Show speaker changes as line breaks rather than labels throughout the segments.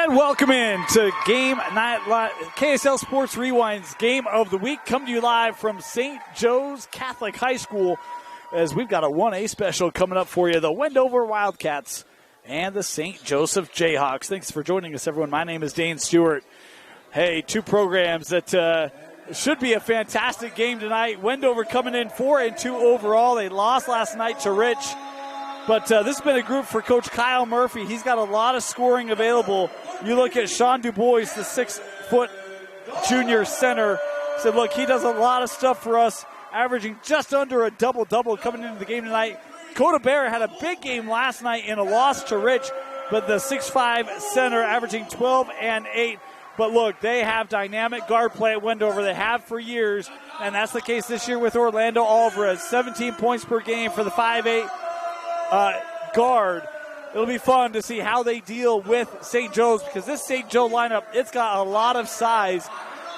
And welcome in to Game Night KSL Sports Rewind's Game of the Week. Come to you live from St. Joe's Catholic High School as we've got a 1A special coming up for you. The Wendover Wildcats and the St. Joseph Jayhawks. Thanks for joining us, everyone. My name is Dane Stewart. Hey, two programs that should be a fantastic game tonight. Wendover coming in 4-2 overall. They lost last night to Rich. But this has been a group for Coach Kyle Murphy. He's got a lot of scoring available. You look at Sean Dubois, the 6-foot junior center. Said, look, he does a lot of stuff for us, averaging just under a double-double coming into the game tonight. Coda Bear had a big game last night in a loss to Rich, but the 6'5 center averaging 12 and 8. But look, they have dynamic guard play at Wendover. They have for years, and that's the case this year with Orlando Alvarez. 17 points per game for the 5'8 guard. It'll be fun to see how they deal with St. Joe's, because this St. Joe lineup, it's got a lot of size.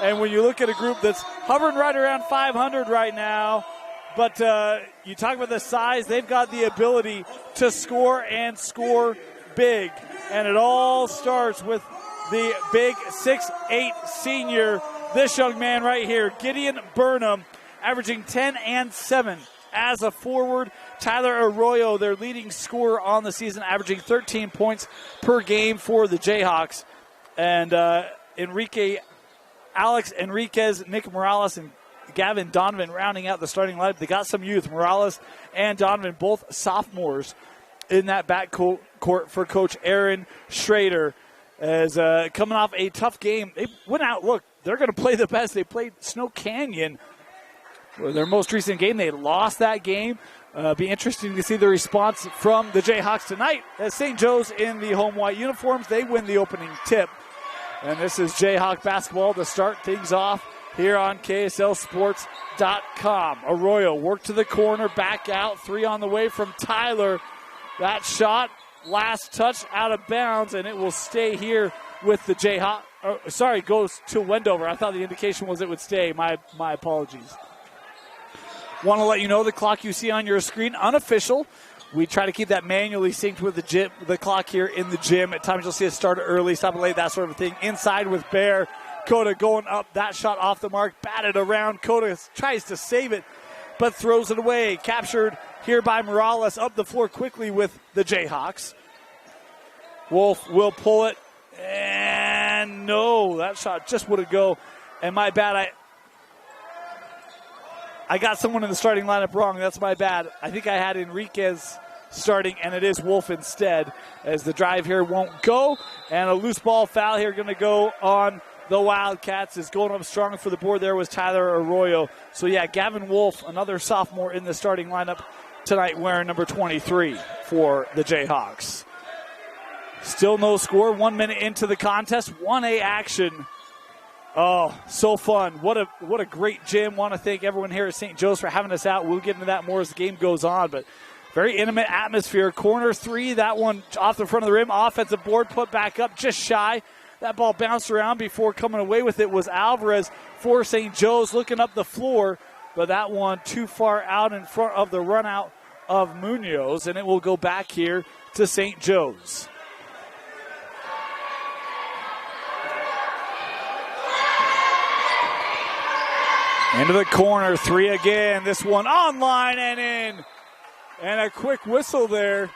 And when you look at a group that's hovering right around 500 right now, but you talk about the size, they've got the ability to score and score big. And it all starts with the big 6'8 senior, this young man right here, Gideon Burnham, averaging 10 and 7 as a forward. Tyler Arroyo, their leading scorer on the season, averaging 13 points per game for the Jayhawks. And Alex Enriquez, Nick Morales, and Gavin Donovan rounding out the starting lineup. They got some youth. Morales and Donovan, both sophomores in that backcourt for Coach Aaron Schrader. As coming off a tough game, they went out. Look, they're going to play the best. They played Snow Canyon. Their most recent game, they lost that game. Be interesting to see the response from the Jayhawks tonight. As St. Joe's in the home white uniforms, they win the opening tip. And this is Jayhawk basketball to start things off here on KSLSports.com. Arroyo work to the corner, back out, three on the way from Tyler. That shot, last touch out of bounds, and it will stay here with the Jayhawk. Goes to Wendover. I thought the indication was it would stay. My apologies. Want to let you know the clock you see on your screen, unofficial. We try to keep that manually synced with the clock here in the gym. At times you'll see it start early, stop it late, that sort of thing. Inside with Bear. Coda going up, that shot off the mark, batted around. Coda tries to save it, but throws it away. Captured here by Morales, up the floor quickly with the Jayhawks. Wolf will pull it, and no, that shot just wouldn't go. And my bad, I got someone in the starting lineup wrong. That's my bad. I think I had Enriquez starting, and it is Wolf instead, as the drive here won't go. And a loose ball foul here going to go on the Wildcats. Is going up strong for the board there was Tyler Arroyo. So, yeah, Gavin Wolf, another sophomore in the starting lineup tonight, wearing number 23 for the Jayhawks. Still no score. 1 minute into the contest. 1A action. Oh, so fun. What a great gym. Want to thank everyone here at St. Joe's for having us out. We'll get into that more as the game goes on, but very intimate atmosphere. Corner three, that one off the front of the rim. Offensive board put back up just shy. That ball bounced around before coming away with it was Alvarez for St. Joe's, looking up the floor, but that one too far out in front of the run out of Munoz, and it will go back here to St. Joe's. Into the corner, three again. This one online and in. And a quick whistle there.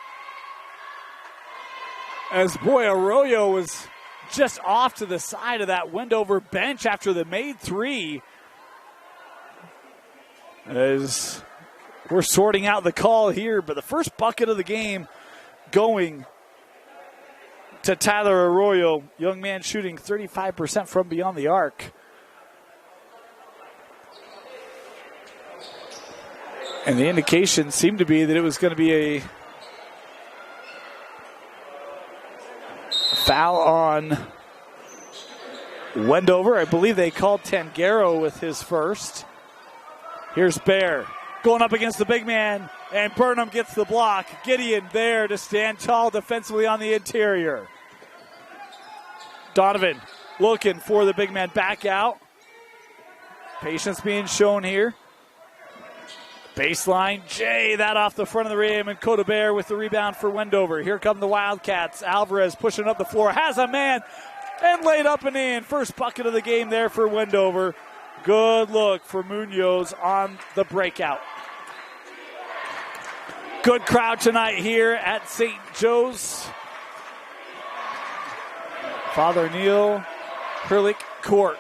As Arroyo was just off to the side of that Wendover bench after the made three. As we're sorting out the call here, but the first bucket of the game going to Tyler Arroyo. Young man shooting 35% from beyond the arc. And the indication seemed to be that it was going to be a foul on Wendover. I believe they called Tangaro with his first. Here's Bear going up against the big man, and Burnham gets the block. Gideon there to stand tall defensively on the interior. Donovan looking for the big man back out. Patience being shown here. Baseline, Jay, that off the front of the rim, and Coda Bear with the rebound for Wendover. Here come the Wildcats. Alvarez pushing up the floor, has a man, and laid up and in. First bucket of the game there for Wendover. Good look for Munoz on the breakout. Good crowd tonight here at St. Joe's. Father Neil Hurlick Court.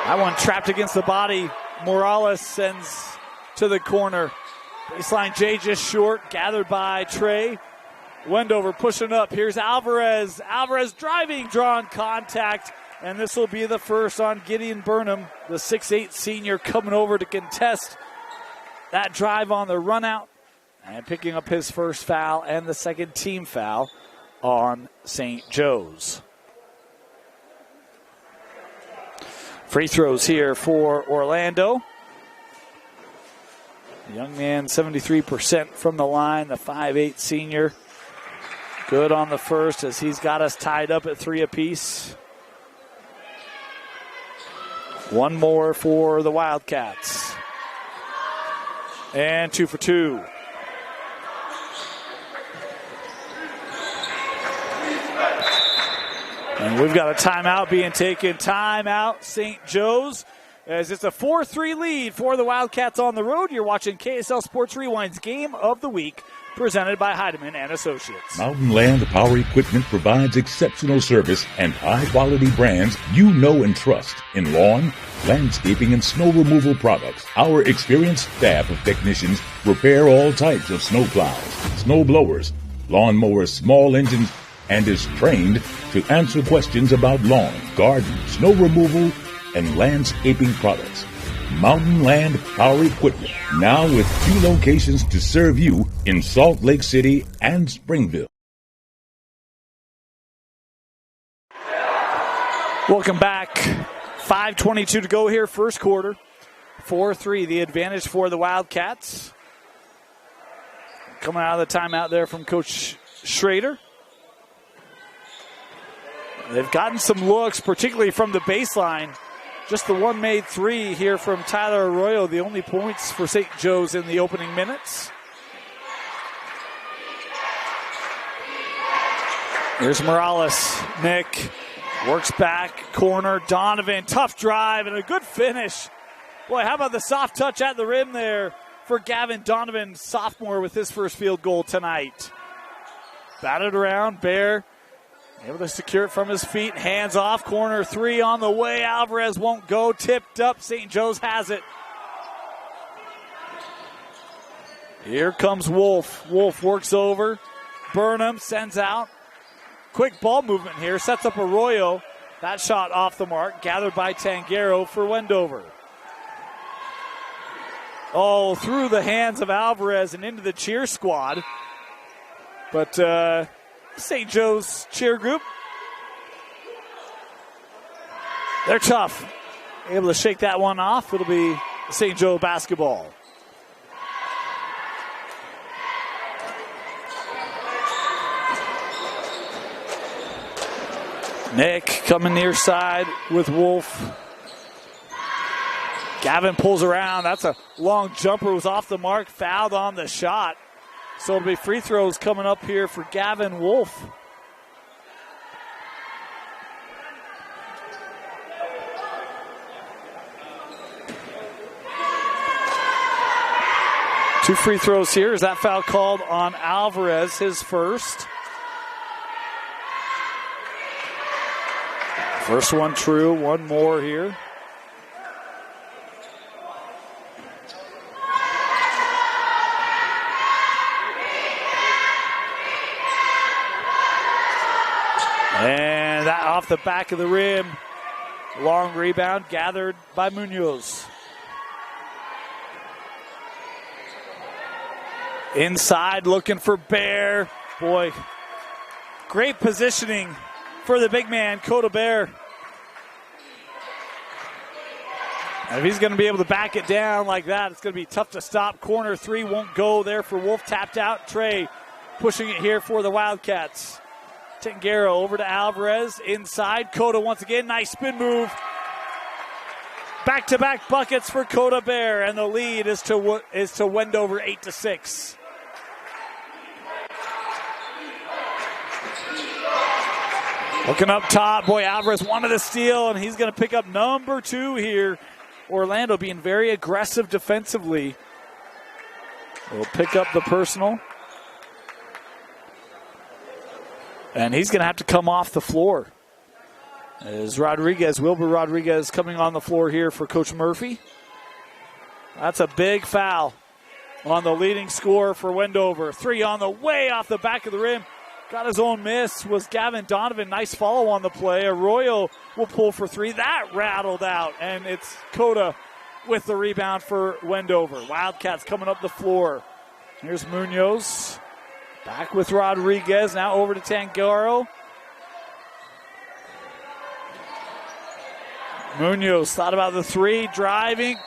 That one trapped against the body. Morales sends to the corner. Baseline Jay just short, gathered by Trey. Wendover pushing up. Here's Alvarez. Alvarez driving, drawing contact. And this will be the first on Gideon Burnham, the 6'8 senior, coming over to contest that drive on the run out. And picking up his first foul and the second team foul on St. Joe's. Free throws here for Orlando. The young man, 73% from the line, the 5'8 senior. Good on the first as he's got us tied up at 3 apiece. One more for the Wildcats. And 2 for 2. And we've got a timeout being taken. Timeout, St. Joe's, as it's a 4-3 lead for the Wildcats on the road. You're watching KSL Sports Rewind's Game of the Week, presented by Heidemann and Associates.
Mountain Land Power Equipment provides exceptional service and high-quality brands you know and trust in lawn, landscaping, and snow removal products. Our experienced staff of technicians repair all types of snow plows, snow blowers, lawn mowers, small engines, and is trained to answer questions about lawn, garden, snow removal, and landscaping products. Mountain Land Power Equipment, now with 2 locations to serve you in Salt Lake City and Springville.
Welcome back. 5:22 to go here, first quarter. 4-3, the advantage for the Wildcats. Coming out of the timeout there from Coach Schrader. They've gotten some looks, particularly from the baseline. Just the one made 3 here from Tyler Arroyo, the only points for St. Joe's in the opening minutes. Here's Morales. Nick works back, corner. Donovan, tough drive and a good finish. Boy, how about the soft touch at the rim there for Gavin Donovan, sophomore, with his first field goal tonight. Batted around, Bear able to secure it from his feet. Hands off, corner 3 on the way. Alvarez won't go. Tipped up. St. Joe's has it. Here comes Wolf. Wolf works over. Burnham sends out. Quick ball movement here. Sets up Arroyo. That shot off the mark. Gathered by Tangero for Wendover. Oh, through the hands of Alvarez and into the cheer squad. But St. Joe's cheer group, they're tough. Able to shake that one off. It'll be St. Joe basketball. Nick coming near side with Wolf. Gavin pulls around. That's a long jumper. Was off the mark. Fouled on the shot. So it'll be free throws coming up here for Gavin Wolf. Two free throws here. Is that foul called on Alvarez, his first? First one true, one more here. And that off the back of the rim. Long rebound gathered by Munoz. Inside looking for Bear. Boy, great positioning for the big man, Coda Bear. And if he's going to be able to back it down like that, it's going to be tough to stop. Corner 3 won't go there for Wolf. Tapped out. Trey pushing it here for the Wildcats. Tangero over to Alvarez. Inside. Coda once again. Nice spin move. Back-to-back buckets for Coda Bear, and the lead is to Wendover 8-6. Looking up top, boy, Alvarez wanted to steal, and he's going to pick up number 2 here. Orlando being very aggressive defensively. Will pick up the personal. And he's going to have to come off the floor. As Wilbur Rodriguez coming on the floor here for Coach Murphy. That's a big foul on the leading scorer for Wendover. 3 on the way off the back of the rim. Got his own miss was Gavin Donovan. Nice follow on the play. Arroyo will pull for 3. That rattled out, and it's Coda with the rebound for Wendover. Wildcats coming up the floor. Here's Munoz. Back with Rodriguez. Now over to Tangaro. Munoz thought about the 3, driving.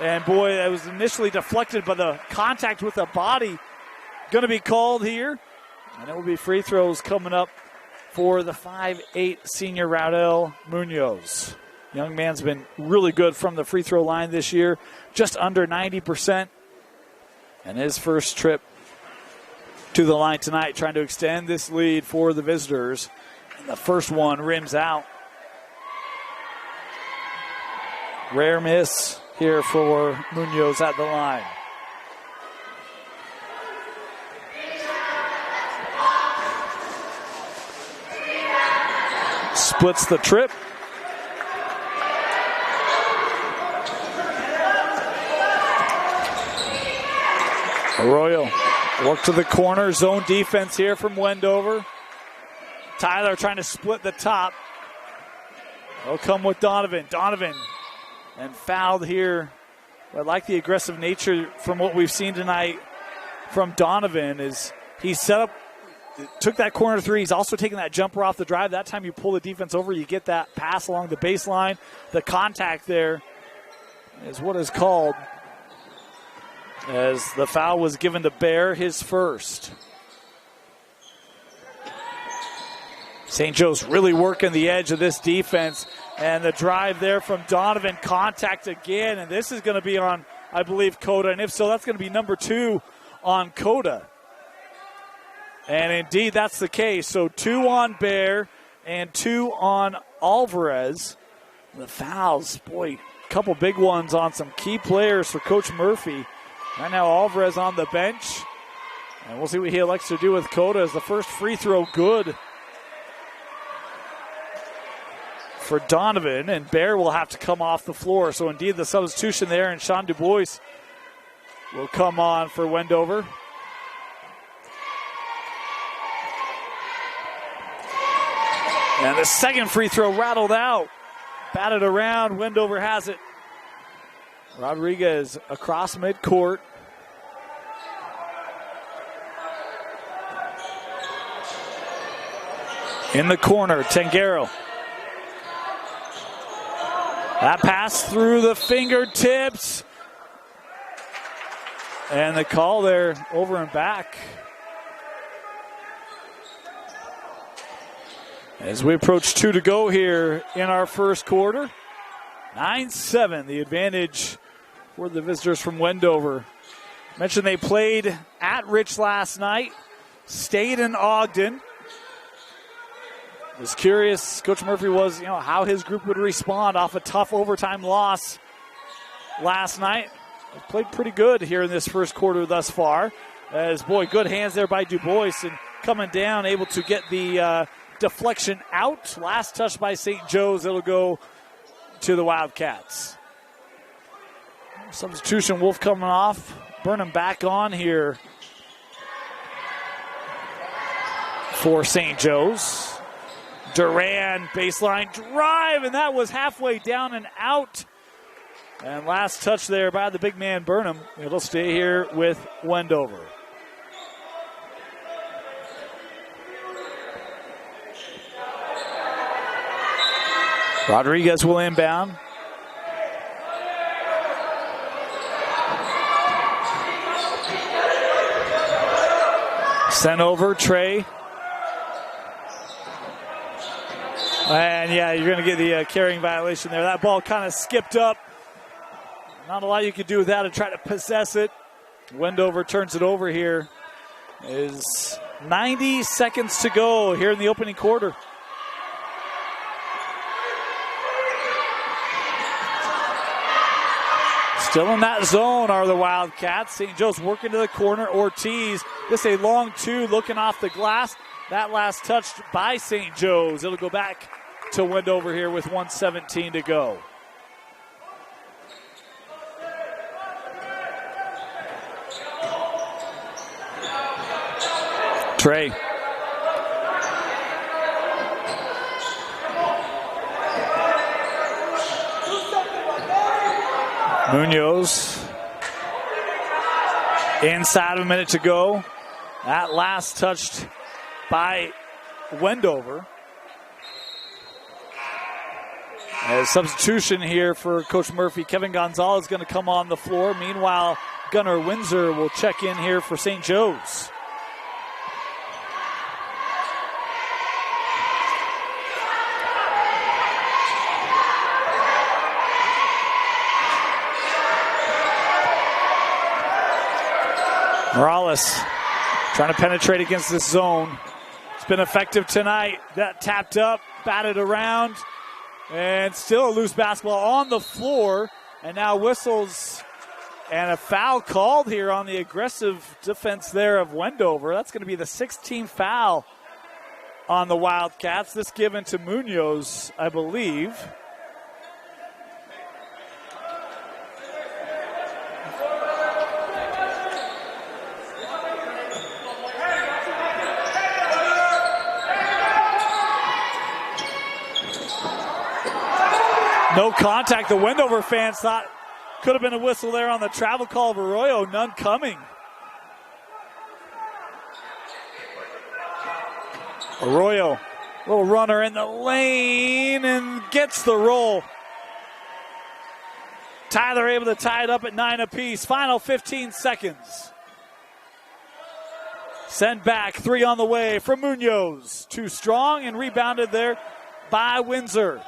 And boy, that was initially deflected, but the contact with the body going to be called here. And it will be free throws coming up for the 5'8" senior Raudel Munoz. Young man's been really good from the free throw line this year, just under 90%. And his first trip to the line tonight, trying to extend this lead for the visitors. And the first one rims out. Rare miss here for Munoz at the line. Splits the trip. Arroyo work to the corner. Zone defense here from Wendover. Tyler trying to split the top. They'll come with Donovan. Donovan and fouled here. I like the aggressive nature from what we've seen tonight from Donovan. Is he set up, took that corner 3. He's also taking that jumper off the drive. That time you pull the defense over, you get that pass along the baseline. The contact there is what is called, as the foul was given to Bear, his first. St. Joe's really working the edge of this defense. And the drive there from Donovan, contact again. And this is going to be on, I believe, Coda. And if so, that's going to be number 2 on Coda. And indeed, that's the case. So 2 on Bear and 2 on Alvarez. The fouls, boy, a couple big ones on some key players for Coach Murphy. Right now, Alvarez on the bench. And we'll see what he elects to do with Coda as the first free throw good for Donovan, and Bear will have to come off the floor. So indeed the substitution there, and Sean DuBois will come on for Wendover. And the second free throw rattled out. Batted around, Wendover has it. Rodriguez across midcourt. In the corner, Tangaro. That pass through the fingertips. And the call there, over and back. As we approach 2 to go here in our first quarter. 9-7, the advantage for the visitors from Wendover. Mentioned they played at Rich last night, stayed in Ogden. Was curious, Coach Murphy was, how his group would respond off a tough overtime loss last night. They played pretty good here in this first quarter thus far. As, boy, good hands there by DuBois, and coming down, able to get the deflection out. Last touch by St. Joe's. It'll go to the Wildcats. Substitution, Wolf coming off. Burnham back on here for St. Joe's. Duran, baseline drive, and that was halfway down and out. And last touch there by the big man Burnham. It'll stay here with Wendover. Rodriguez will inbound. Sent over, Trey. And yeah, you're going to get the carrying violation there. That ball kind of skipped up Not a lot you could do with that to try to possess it. Wendover turns it over here. Is 90 seconds to go here in the opening quarter. Still in that zone are the Wildcats. St. Joe's working to the corner. Ortiz, this a long two looking off the glass. That last touched by St. Joe's. It'll go back to Wendover here with 1:17 to go. Trey. Munoz. Inside of a minute to go. That last touched by Wendover. As substitution here for Coach Murphy, Kevin Gonzalez is going to come on the floor. Meanwhile, Gunnar Windsor will check in here for St. Joe's. Morales trying to penetrate against this zone. It's been effective tonight. That tapped up, batted around, and still a loose basketball on the floor. And now whistles and a foul called here on the aggressive defense there of Wendover. That's going to be the 16th foul on the Wildcats. This given to Munoz, I believe. No contact. The Wendover fans thought could have been a whistle there on the travel call of Arroyo. None coming. Arroyo, little runner in the lane and gets the roll. Tyler able to tie it up at 9 apiece. Final 15 seconds. Send back, 3 on the way from Munoz. Too strong and rebounded there by Windsor.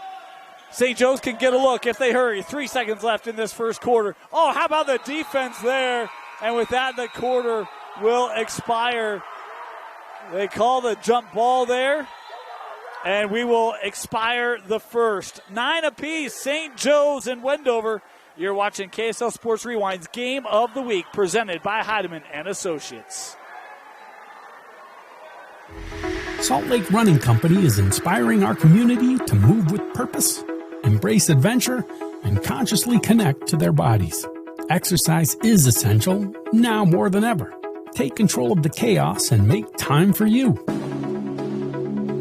St. Joe's can get a look if they hurry. 3 seconds left in this first quarter. Oh, how about the defense there? And with that, the quarter will expire. They call the jump ball there. And we will expire the first. 9 apiece, St. Joe's and Wendover. You're watching KSL Sports Rewind's Game of the Week, presented by Heidemann and Associates.
Salt Lake Running Company is inspiring our community to move with purpose, embrace adventure, and consciously connect to their bodies. Exercise is essential, now more than ever. Take control of the chaos and make time for you.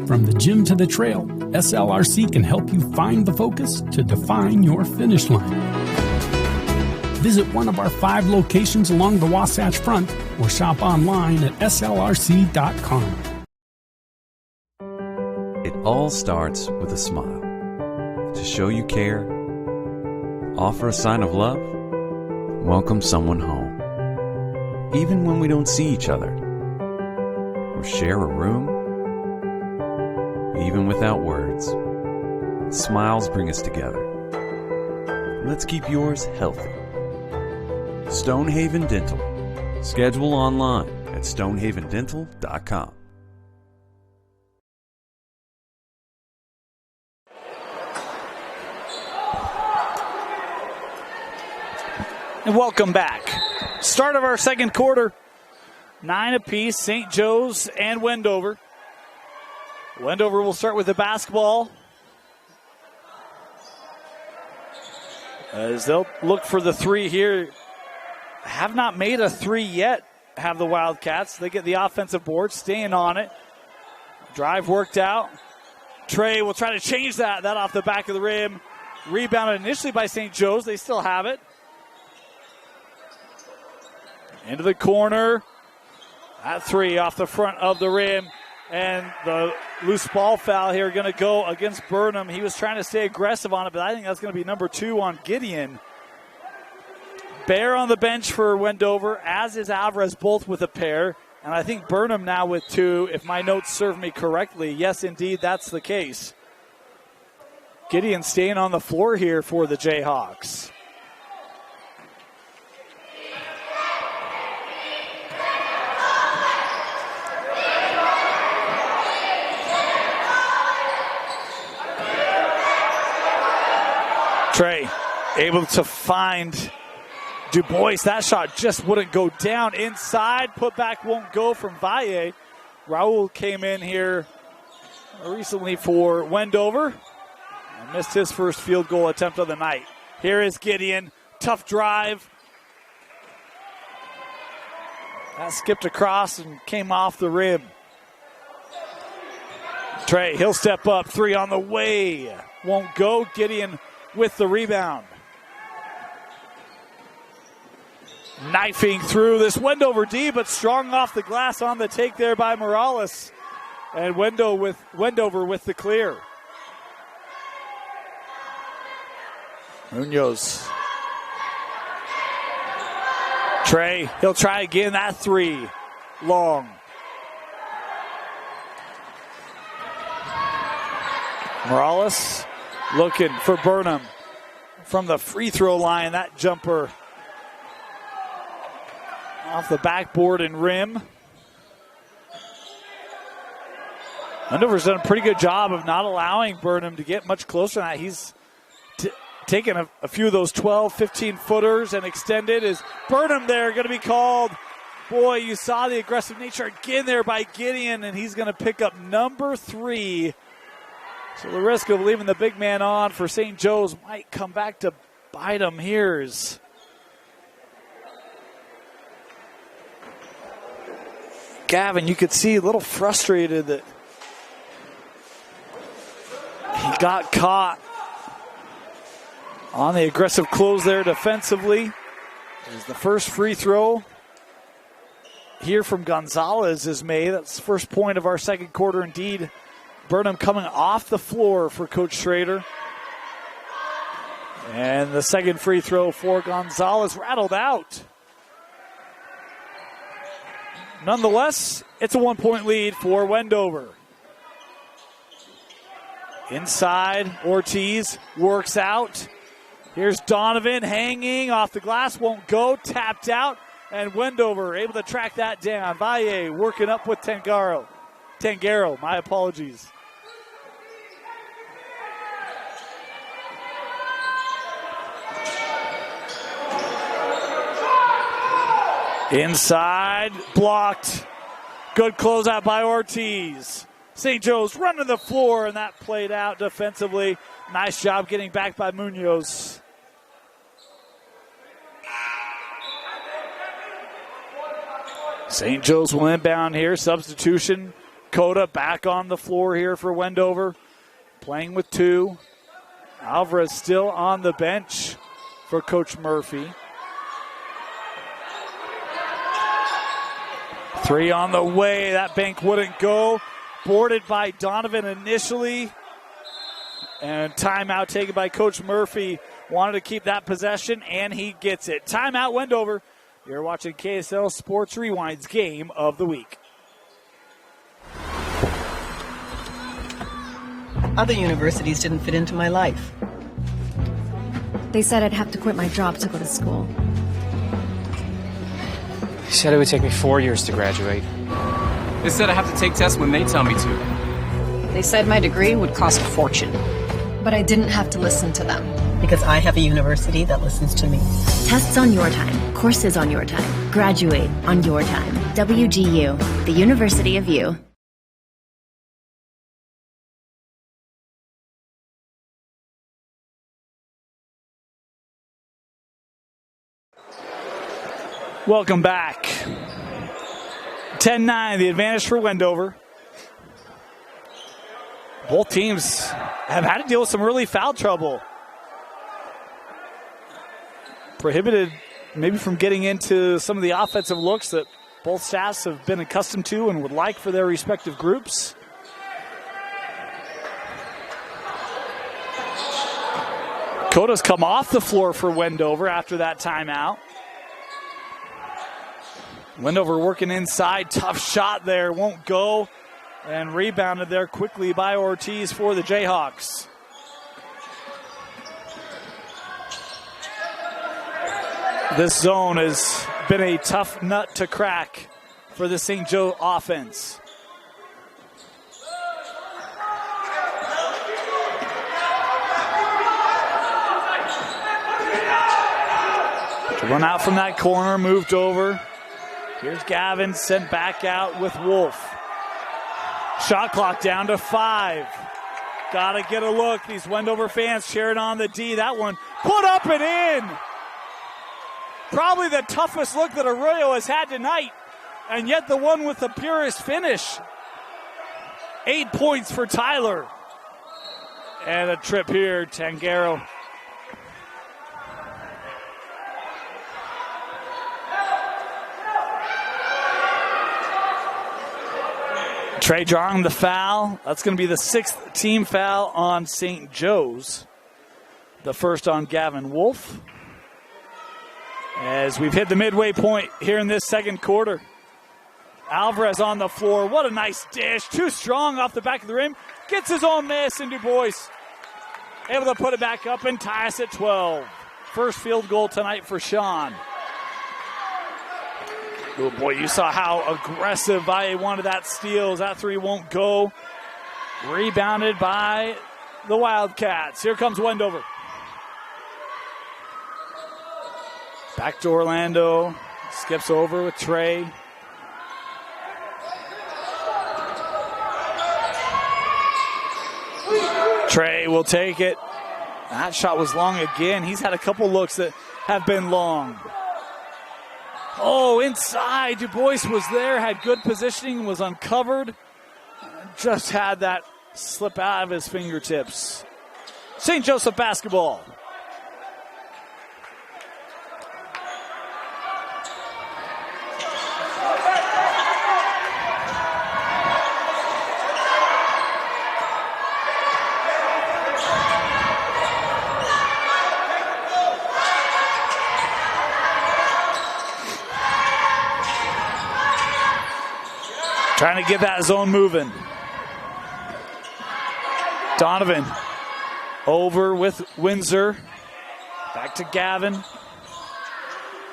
From the gym to the trail, SLRC can help you find the focus to define your finish line. Visit one of our 5 locations along the Wasatch Front or shop online at slrc.com.
It all starts with a smile. To show you care, offer a sign of love, welcome someone home. Even when we don't see each other, or share a room, even without words, smiles bring us together. Let's keep yours healthy. Stonehaven Dental. Schedule online at stonehavendental.com.
And welcome back. Start of our second quarter. 9 apiece, St. Joe's and Wendover. Wendover will start with the basketball, as they'll look for the 3 here. Have not made a 3 yet, have the Wildcats. They get the offensive board, staying on it. Drive worked out. Trey will try to change that off the back of the rim. Rebounded initially by St. Joe's. They still have it. Into the corner. That 3 off the front of the rim. And the loose ball foul here going to go against Burnham. He was trying to stay aggressive on it, but I think that's going to be number 2 on Gideon. Bear on the bench for Wendover, as is Alvarez, both with a pair. And I think Burnham now with 2, if my notes serve me correctly. Yes, indeed, that's the case. Gideon staying on the floor here for the Jayhawks. Trey able to find DuBois. That shot just wouldn't go down. Inside, put back won't go from Valle. Raul came in here recently for Wendover and missed his first field goal attempt of the night. Here is Gideon. Tough drive. That skipped across and came off the rim. Trey, he'll step up. 3 on the way. Won't go. Gideon with the rebound. Knifing through this Wendover D, but strong off the glass on the take there by Morales. And Wendover with the clear. Munoz. Trey, he'll try again. That 3 long. Morales looking for Burnham from the free throw line. That jumper off the backboard and rim. Wendover's done a pretty good job of not allowing Burnham to get much closer than that. He's taken a few of those 12, 15-footers and extended. Is Burnham there going to be called? Boy, you saw the aggressive nature again there by Gideon, and he's going to pick up number 3. So the risk of leaving the big man on for St. Joe's might come back to bite him. Here's Gavin. You could see a little frustrated that he got caught on the aggressive close there defensively. As the first free throw here from Gonzalez is made. That's the first point of our second quarter indeed. Burnham coming off the floor for Coach Schrader. And the second free throw for Gonzalez rattled out. Nonetheless, it's a 1-point lead for Wendover. Inside, Ortiz works out. Here's Donovan hanging off the glass, won't go, tapped out, and Wendover able to track that down. Valle working up with Tangaro, my apologies. Inside, blocked. Good closeout by Ortiz. St. Joe's running the floor, and that played out defensively. Nice job getting back by Munoz. St. Joe's will inbound here. Substitution. Coda back on the floor here for Wendover. Playing with 2. Alvarez still on the bench for Coach Murphy. 3 on the way. That bank wouldn't go. Boarded by Donovan initially. And timeout taken by Coach Murphy. Wanted to keep that possession, and he gets it. Timeout, Wendover. You're watching KSL Sports Rewind's Game of the Week.
Other universities didn't fit into my life.
They said I'd have to quit my job to go to school.
They said it would take me 4 years to graduate. They said I have to take tests when they tell me to.
They said my degree would cost a fortune.
But I didn't have to listen to them.
Because I have a university that listens to me.
Tests on your time. Courses on your time. Graduate on your time. WGU, the University of You.
Welcome back. 10-9, the advantage for Wendover. Both teams have had to deal with some really foul trouble. Prohibited maybe from getting into some of the offensive looks that both staffs have been accustomed to and would like for their respective groups. Coda's come off the floor for Wendover after that timeout. Wendover working inside, tough shot there, won't go, and rebounded there quickly by Ortiz for the Jayhawks. This zone has been a tough nut to crack for the St. Joe offense. Run out from that corner, moved over. Here's Gavin, sent back out with Wolf. Shot clock down to 5. Gotta get a look. These Wendover fans cheering on the D. That one put up and in. Probably the toughest look that Arroyo has had tonight, and yet the one with the purest finish. 8 points for Tyler. And a trip here, Tangaro. Trey drawing the foul. That's going to be the 6th team foul on St. Joe's. The first on Gavin Wolf. As we've hit the midway point here in this second quarter. Alvarez on the floor. What a nice dish. Too strong off the back of the rim. Gets his own miss, and Du Bois able to put it back up and tie us at 12. First field goal tonight for Sean. Oh boy, you saw how aggressive Valle wanted that steal. That three won't go. Rebounded by the Wildcats. Here comes Wendover. Back to Orlando. Skips over with Trey. Trey will take it. That shot was long again. He's had a couple looks that have been long. Oh, inside. Du Bois was there, had good positioning, was uncovered. Just had that slip out of his fingertips. St. Joseph basketball. Trying to get that zone moving. Donovan over with Windsor. Back to Gavin.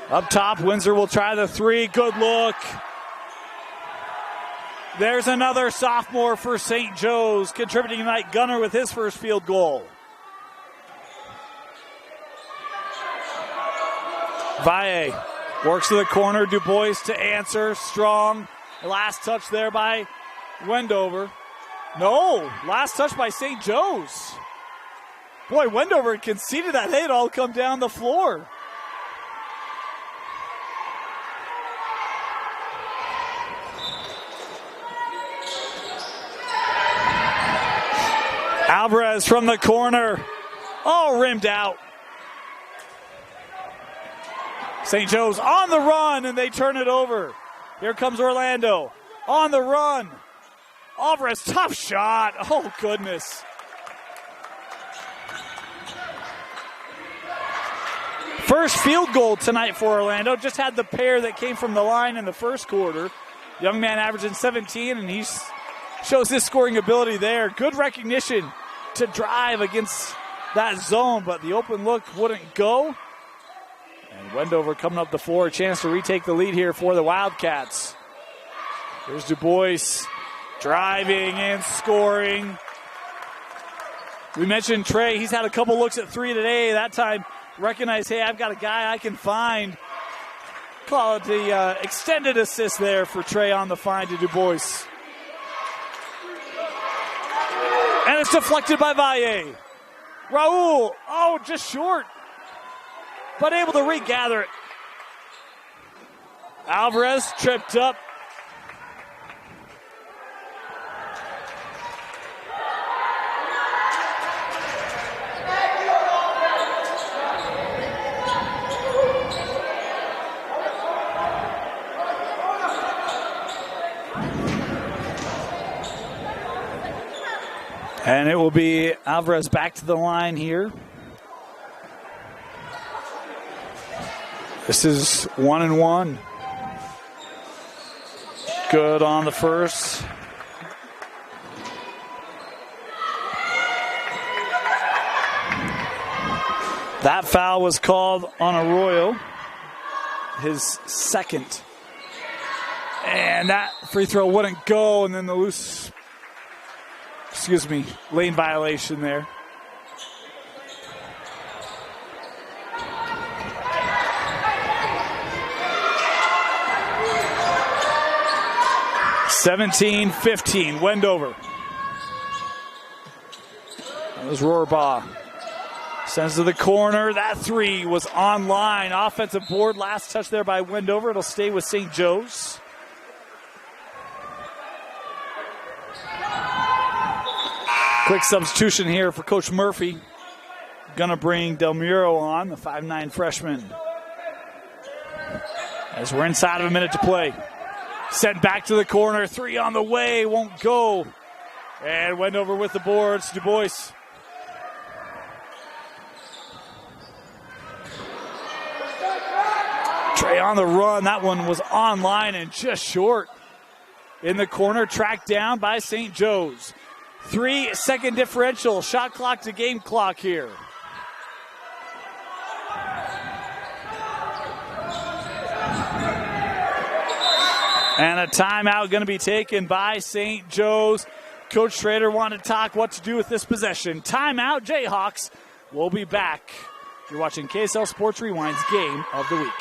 Up top, Windsor will try the three. Good look. There's another sophomore for St. Joe's, contributing tonight. Gunner with his first field goal. Valle works to the corner. Du Bois to answer. Strong. Last touch there by Wendover. No, last touch by St. Joe's. Boy, Wendover conceded that. They'd all come down the floor. Alvarez from the corner. Oh, rimmed out. St. Joe's on the run, and they turn it over. Here comes Orlando on the run. Alvarez, tough shot. Oh, goodness. First field goal tonight for Orlando. Just had the pair that came from the line in the first quarter. Young man averaging 17, and he shows his scoring ability there. Good recognition to drive against that zone, but the open look wouldn't go. And Wendover coming up the floor, a chance to retake the lead here for the Wildcats. Here's Du Bois driving and scoring. We mentioned Trey. He's had a couple looks at three today. That time, recognized, hey, I've got a guy I can find. Call it the extended assist there for Trey on the find to Du Bois. And it's deflected by Valle. Raul, oh, just short, but able to regather it. Alvarez tripped up. And it will be Alvarez back to the line here. This is 1-1. Good on the first. That foul was called on Arroyo, his second. And that free throw wouldn't go, and then the lane violation there. 17-15, Wendover. That was Rohrbaugh. Sends to the corner. That three was online. Offensive board. Last touch there by Wendover. It'll stay with St. Joe's. Quick substitution here for Coach Murphy. Gonna bring Del Muro on, the 5'9 freshman. As we're inside of a minute to play. Sent back to the corner. Three on the way. Won't go. And Wendover with the boards. Du Bois. Trey on the run. That one was online and just short. In the corner, tracked down by St. Joe's. 3-second differential. Shot clock to game clock here. And a timeout going to be taken by St. Joe's. Coach Schrader wanted to talk what to do with this possession. Timeout, Jayhawks. We'll be back. You're watching KSL Sports Rewind's Game of the Week.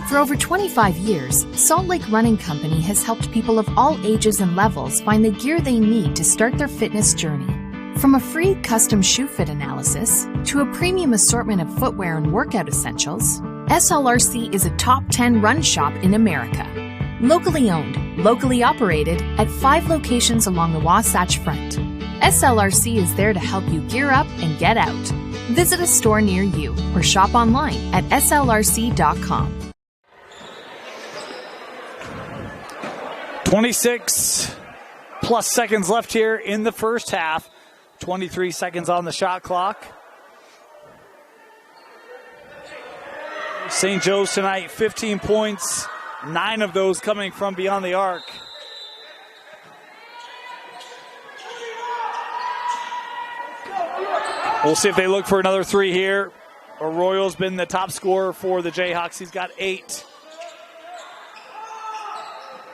For over 25 years, Salt Lake Running Company has helped people of all ages and levels find the gear they need to start their fitness journey. From a free custom shoe fit analysis to a premium assortment of footwear and workout essentials, SLRC is a top 10 run shop in America. Locally owned, locally operated at 5 locations along the Wasatch Front. SLRC is there to help you gear up and get out. Visit a store near you or shop online at slrc.com.
26 plus seconds left here in the first half. 23 seconds on the shot clock. St. Joe's tonight, 15 points, 9 of those coming from beyond the arc. We'll see if they look for another three here. Arroyo's been the top scorer for the Jayhawks. He's got 8.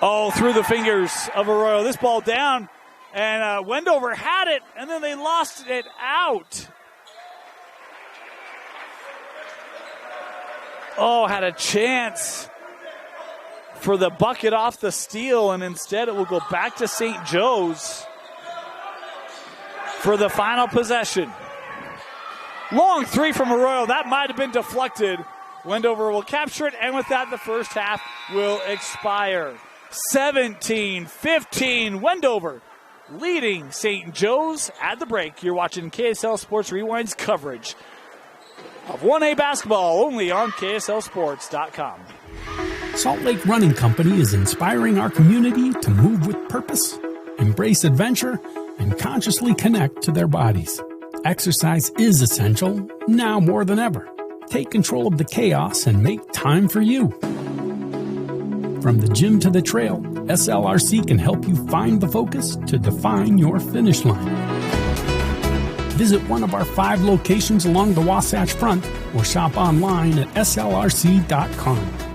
Oh, through the fingers of Arroyo. This ball down, and Wendover had it, and then they lost it out. Oh, had a chance for the bucket off the steal, and instead it will go back to St. Joe's for the final possession. Long three from Arroyo. That might have been deflected. Wendover will capture it, and with that, the first half will expire. 17-15, Wendover leading St. Joe's at the break. You're watching KSL Sports Rewind's coverage of 1A basketball only on KSLSports.com.
Salt Lake Running Company is inspiring our community to move with purpose, embrace adventure, and consciously connect to their bodies. Exercise is essential now more than ever. Take control of the chaos and make time for you. From the gym to the trail, SLRC can help you find the focus to define your finish line. Visit one of our 5 locations along the Wasatch Front or shop online at slrc.com.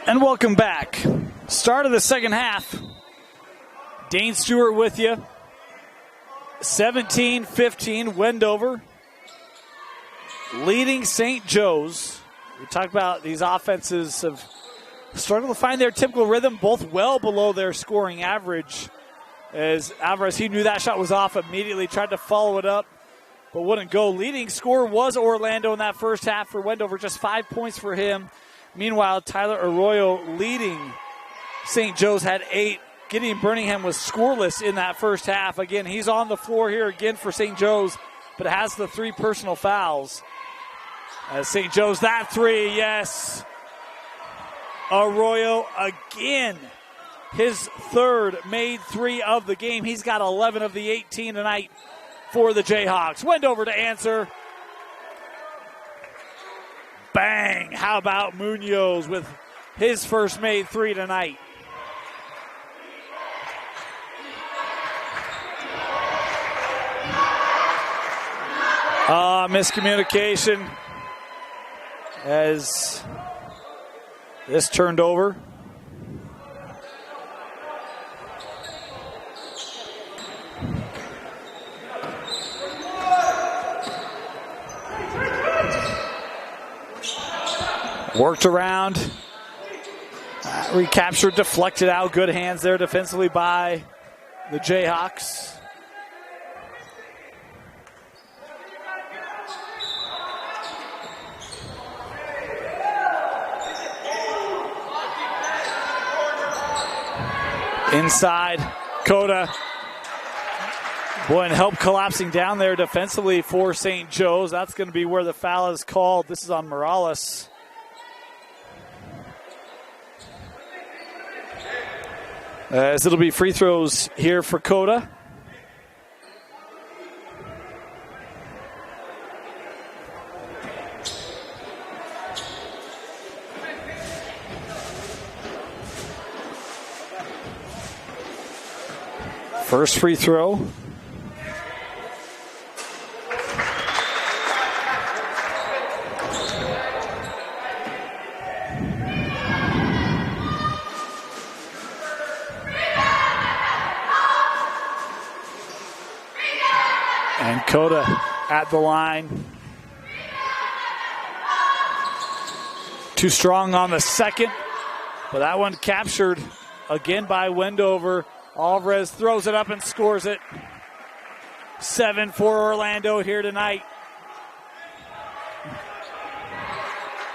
And welcome back. Start of the second half. Dane Stewart with you. 17-15, Wendover leading St. Joe's. We talked about these offenses have struggled to find their typical rhythm, both well below their scoring average. As Alvarez, he knew that shot was off immediately, tried to follow it up, but wouldn't go. Leading scorer was Orlando in that first half for Wendover, just 5 points for him. Meanwhile, Tyler Arroyo leading St. Joe's had 8. Gideon Birmingham was scoreless in that first half. Again, he's on the floor here again for St. Joe's, but has the 3 personal fouls. As St. Joe's, that 3, yes. Arroyo again. His third made 3 of the game. He's got 11 of the 18 tonight for the Jayhawks. Wendover to answer. Bang! How about Munoz with his first made 3 tonight? Miscommunication as this turned over. Worked around, recaptured, deflected out. Good hands there defensively by the Jayhawks. Inside, Coda. Boy, and help collapsing down there defensively for St. Joe's. That's going to be where the foul is called. This is on Morales. As it'll be free throws here for Coda. First free throw. And Coda at the line. Too strong on the second, but that one captured again by Wendover. Alvarez throws it up and scores it. 7 for Orlando here tonight.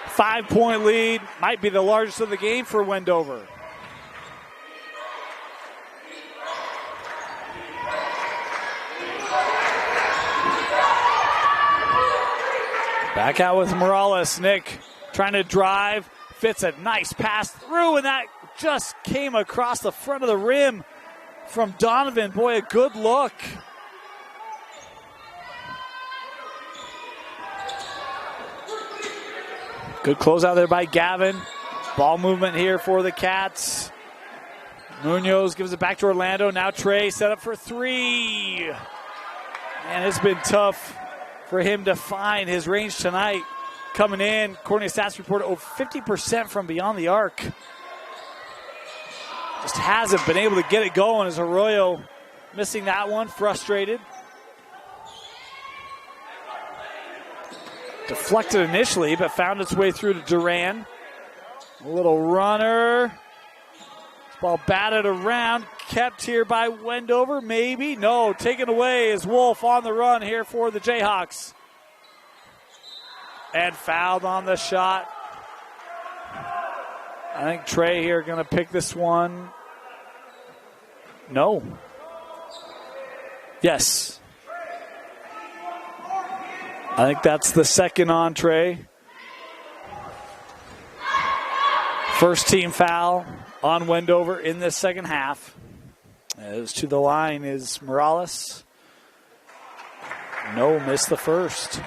5-point lead. Might be the largest of the game for Wendover. Back out with Morales. Nick trying to drive. Fits a nice pass through, and that just came across the front of the rim from Donovan. Boy, a good look. Good closeout there by Gavin. Ball movement here for the Cats. Munoz gives it back to Orlando. Now Trey set up for 3. And it's been tough for him to find his range tonight. Coming in, according to stats report, over 50% from beyond the arc. Just hasn't been able to get it going as Arroyo missing that one, frustrated. Deflected initially, but found its way through to Duran. A little runner. Ball batted around, kept here by Wendover, maybe. No, taken away is Wolf on the run here for the Jayhawks. And fouled on the shot. I think Trey here going to pick this one. No. Yes. I think that's the second on Trey. First team foul on Wendover in this second half. As to the line is Morales. No, missed the first.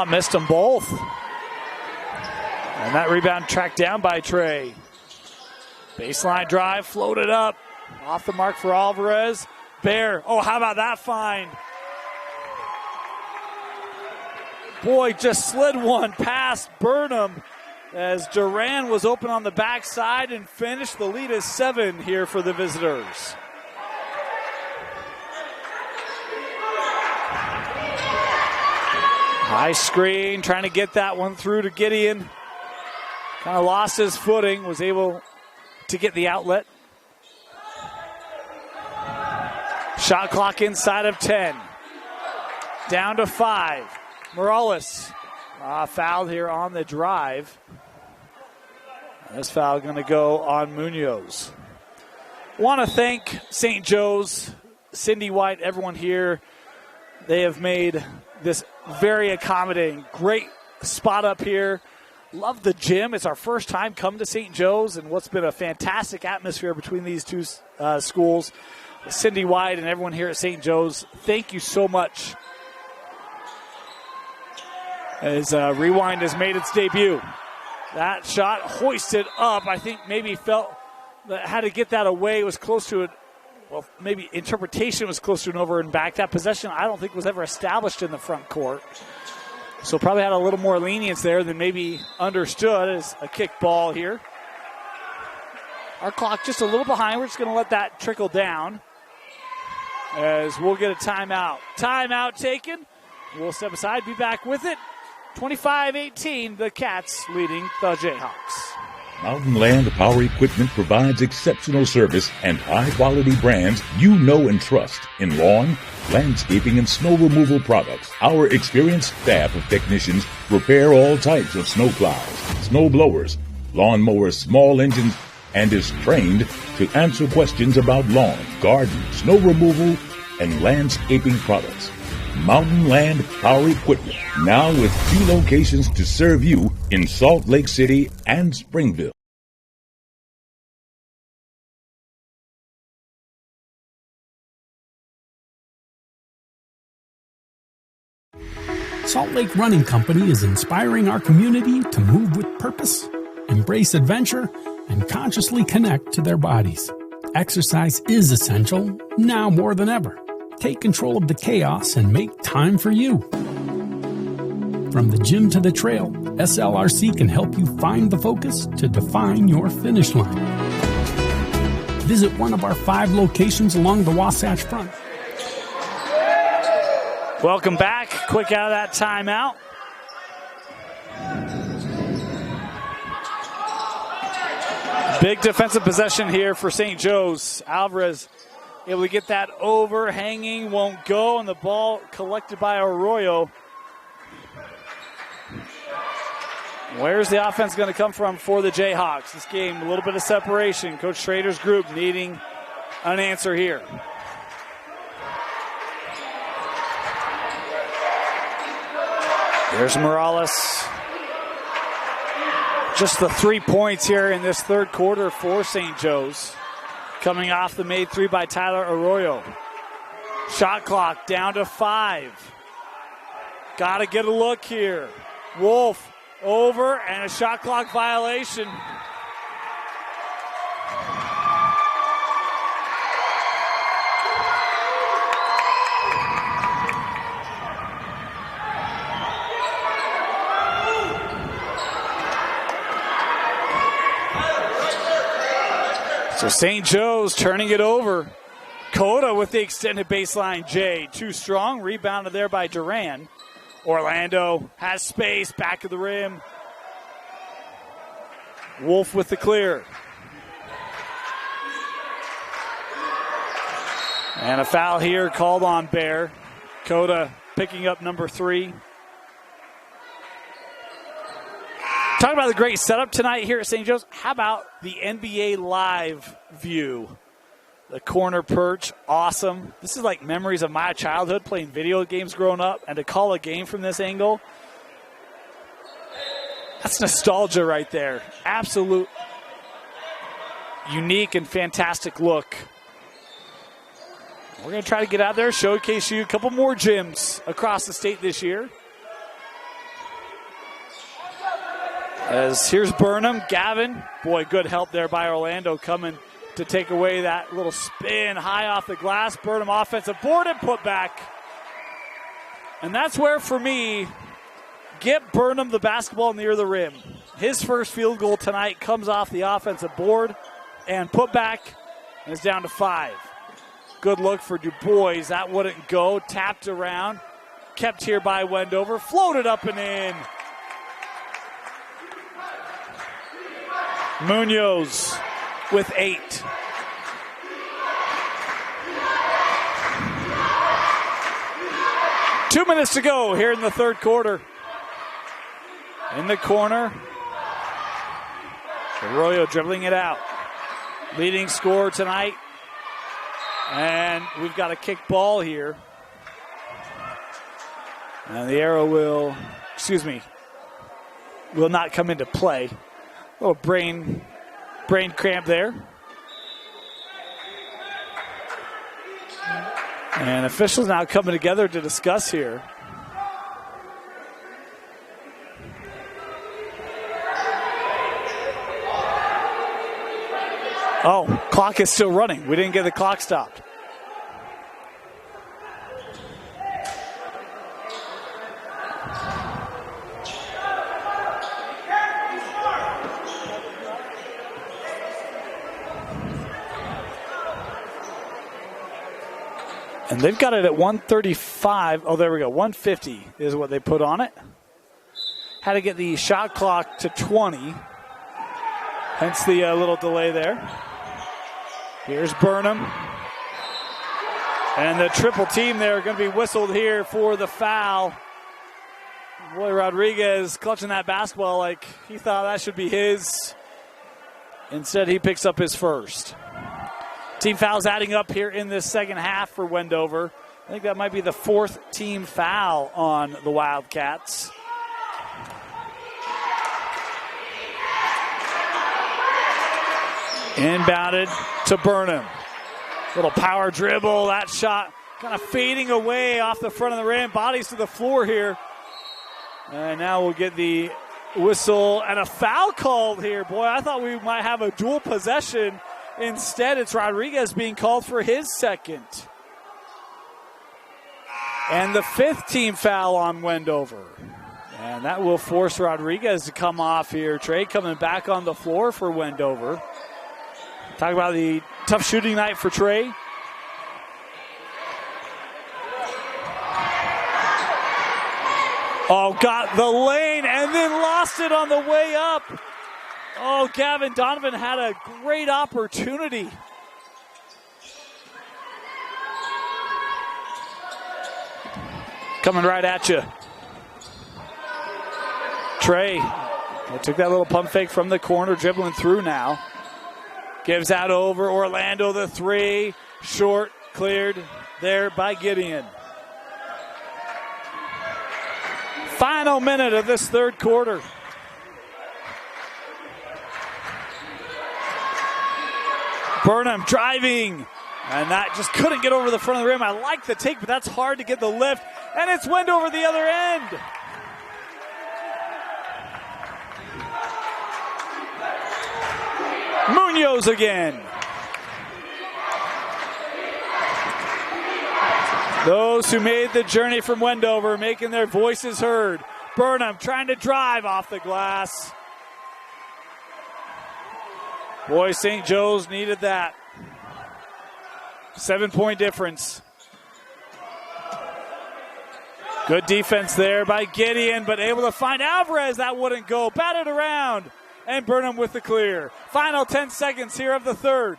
Missed them both. And that rebound tracked down by Trey. Baseline drive, floated up. Off the mark for Alvarez. Bear. Oh, how about that find? Boy, just slid one past Burnham as Duran was open on the backside and finished. The lead is 7 here for the visitors. High screen, trying to get that one through to Gideon. Kind of lost his footing, was able to get the outlet. Shot clock inside of 10. Down to 5. Morales fouled here on the drive. This foul going to go on Munoz. Want to thank St. Joe's, Cindy White, everyone here. They have made this very accommodating. Great spot up here. Love the gym. It's our first time coming to St. Joe's, and what's been a fantastic atmosphere between these two schools. Cindy White and everyone here at St. Joe's, thank you so much. As Rewind has made its debut. That shot hoisted up. I think maybe felt that had to get that away. It was close to it. Well, maybe interpretation was close to an over and back. That possession I don't think was ever established in the front court. So probably had a little more lenience there than maybe understood as a kick ball here. Our clock just a little behind. We're just going to let that trickle down as we'll get a timeout. Timeout taken. We'll step aside, be back with it. 25-18, the Cats leading the Jayhawks.
Mountain Land Power Equipment provides exceptional service and high-quality brands you know and trust in lawn, landscaping, and snow removal products. Our experienced staff of technicians repair all types of snow plows, snow blowers, lawn mowers, small engines, and is trained to answer questions about lawn, garden, snow removal, and landscaping products. Mountain Land Power Equipment, now with 2 locations to serve you in Salt Lake City and Springville.
Salt Lake Running Company is inspiring our community to move with purpose, embrace adventure, and consciously connect to their bodies. Exercise is essential, now more than ever. Take control of the chaos and make time for you. From the gym to the trail, SLRC can help you find the focus to define your finish line. Visit one of our 5 locations along the Wasatch Front.
Welcome back. Quick out of that timeout. Big defensive possession here for St. Joe's. Alvarez able to get that over, hanging, won't go, and the ball collected by Arroyo. Where's the offense going to come from for the Jayhawks? This game, a little bit of separation. Coach Schrader's group needing an answer here. There's Morales. Just the 3 points here in this third quarter for St. Joe's. Coming off the made 3 by Tyler Arroyo. Shot clock down to 5. Got to get a look here. Wolf over and a shot clock violation. So St. Joe's turning it over. Coda with the extended baseline J. Too strong. Rebounded there by Duran. Orlando has space. Back of the rim. Wolf with the clear. And a foul here called on Bear. Coda picking up number 3. Talk about the great setup tonight here at St. Joe's. How about the NBA Live view? The corner perch, awesome. This is like memories of my childhood playing video games growing up, and to call a game from this angle, that's nostalgia right there. Absolute unique and fantastic look. We're going to try to get out there, showcase you a couple more gyms across the state this year. As here's Burnham, Gavin. Boy, good help there by Orlando coming to take away that little spin high off the glass. Burnham offensive board and put back. And that's where, for me, get Burnham the basketball near the rim. His first field goal tonight comes off the offensive board and put back, and it's down to 5. Good look for Du Bois. That wouldn't go. Tapped around. Kept here by Wendover. Floated up and in. Munoz with 8. Two minutes to go here in the third quarter. In the corner, Arroyo dribbling it out. Leading scorer tonight. And we've got a kick ball here. And the arrow will not come into play. A little brain cramp there. And officials now coming together to discuss here. Oh, clock is still running. We didn't get the clock stopped. And they've got it at 135. Oh, there we go. 150 is what they put on it. Had to get the shot clock to 20. Hence the little delay there. Here's Burnham. And the triple team there going to be whistled here for the foul. Boy, Rodriguez clutching that basketball like he thought that should be his. Instead, he picks up his first. Team fouls adding up here in this second half for Wendover. I think that might be the 4th team foul on the Wildcats. Inbounded to Burnham. Little power dribble. That shot kind of fading away off the front of the rim. Bodies to the floor here. And now we'll get the whistle and a foul called here. Boy, I thought we might have a dual possession. Instead, it's Rodriguez being called for his second. And the 5th team foul on Wendover. And that will force Rodriguez to come off here. Trey coming back on the floor for Wendover. Talk about the tough shooting night for Trey. Oh, got the lane and then lost it on the way up. Oh, Gavin Donovan had a great opportunity. Coming right at you. Trey took that little pump fake from the corner, dribbling through now. Gives that over. Orlando the 3. Short, cleared there by Gideon. Final minute of this third quarter. Burnham driving, and that just couldn't get over the front of the rim. I like the take, but that's hard to get the lift, and it's Wendover the other end. Munoz again. Those who made the journey from Wendover making their voices heard. Burnham trying to drive off the glass. Boy, St. Joe's needed that. 7-point difference. Good defense there by Gideon, but able to find Alvarez. That wouldn't go. Batted around. And Burnham with the clear. Final 10 seconds here of the third.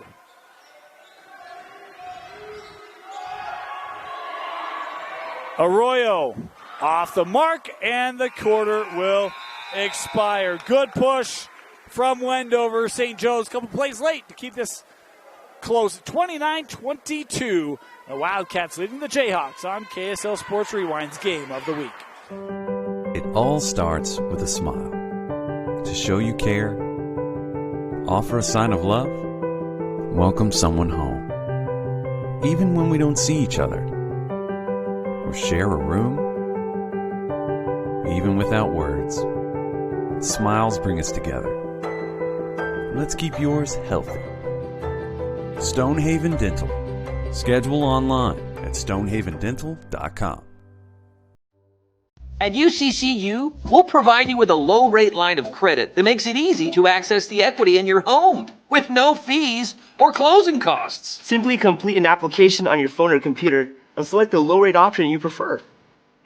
Arroyo off the mark, and the quarter will expire. Good push from Wendover. St. Joe's a couple plays late to keep this close. 29-22. The Wildcats leading the Jayhawks on KSL Sports Rewind's Game of the Week.
It all starts with a smile. To show you care, offer a sign of love, welcome someone home. Even when we don't see each other, or share a room, even without words, smiles bring us together. Let's keep yours healthy. Stonehaven Dental. Schedule online at stonehavendental.com.
At UCCU, we'll provide you with a low-rate line of credit that makes it easy to access the equity in your home with no fees or closing costs.
Simply complete an application on your phone or computer and select the low-rate option you prefer.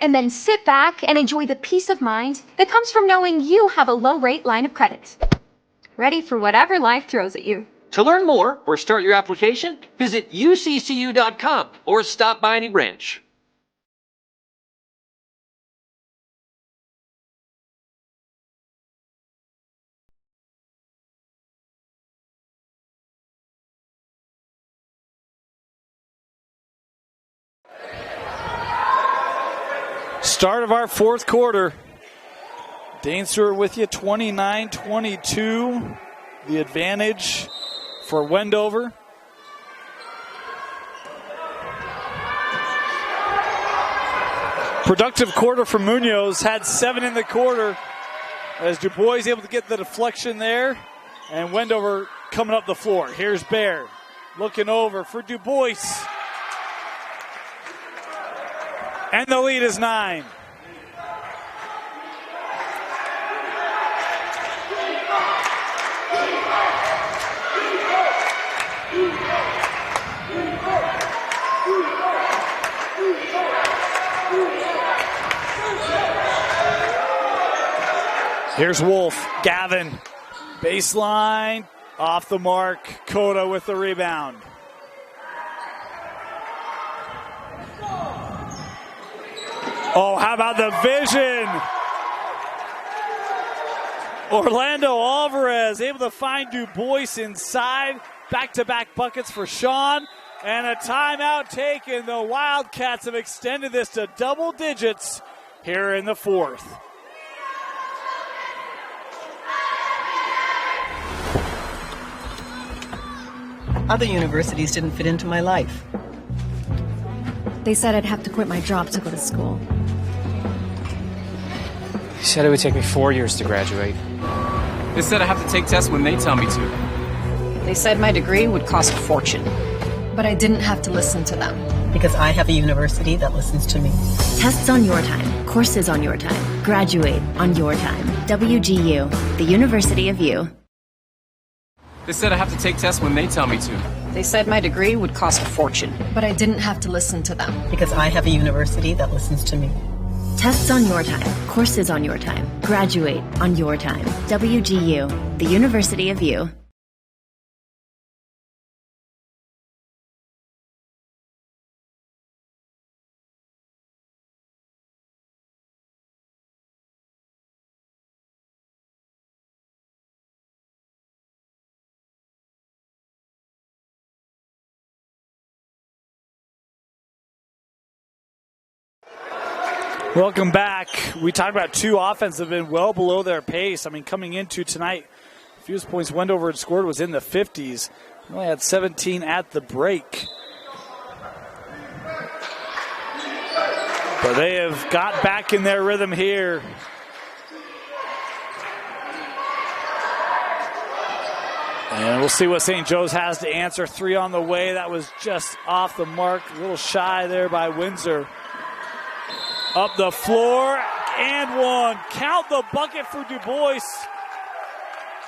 And then sit back and enjoy the peace of mind that comes from knowing you have a low-rate line of credit. Ready for whatever life throws at you.
To learn more or start your application, visit uccu.com or stop by any branch.
Start of our fourth quarter. Dane Stewart with you, 29-22. The advantage for Wendover. Productive quarter for Munoz. Had 7 in the quarter as Du Bois able to get the deflection there. And Wendover coming up the floor. Here's Baird looking over for Du Bois. And the lead is 9. Here's Wolf, Gavin, baseline, off the mark, Cota with the rebound. Oh, how about the vision? Orlando Alvarez able to find Du Bois inside. Back-to-back buckets for Sean. And a timeout taken. The Wildcats have extended this to double digits here in the fourth.
Other universities didn't fit into my life.
They said I'd have to quit my job to go to school.
They said it would take me 4 years to graduate. They said I have to take tests when they tell me to.
They said my degree would cost a fortune.
But I didn't have to listen to them.
Because I have a university that listens to me.
Tests on your time. Courses on your time. Graduate on your time. WGU, the University of You.
They said I have to take tests when they tell me to.
They said my degree would cost a fortune.
But I didn't have to listen to them.
Because I have a university that listens to me.
Tests on your time. Courses on your time. Graduate on your time. WGU, the University of You.
Welcome back. We talked about two offenses have been well below their pace. I mean, coming into tonight, the fewest points Wendover had scored was in the 50s. They only had 17 at the break. But they have got back in their rhythm here. And we'll see what St. Joe's has to answer. 3 on the way. That was just off the mark. A little shy there by Windsor. Up the floor, and one. Count the bucket for Du Bois.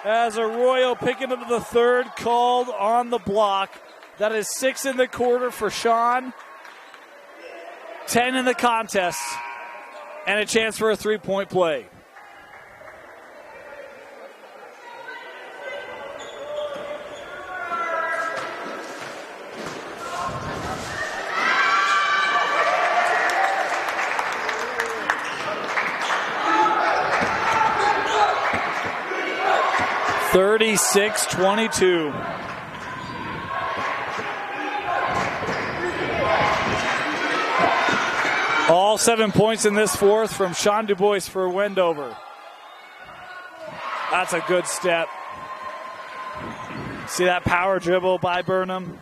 As Arroyo picking up the third, called on the block. That is 6 in the quarter for Sean. 10 in the contest. And a chance for a three-point play. (36-22). All 7 points in this fourth from Sean Du Bois for Wendover. That's a good step. See that power dribble by Burnham?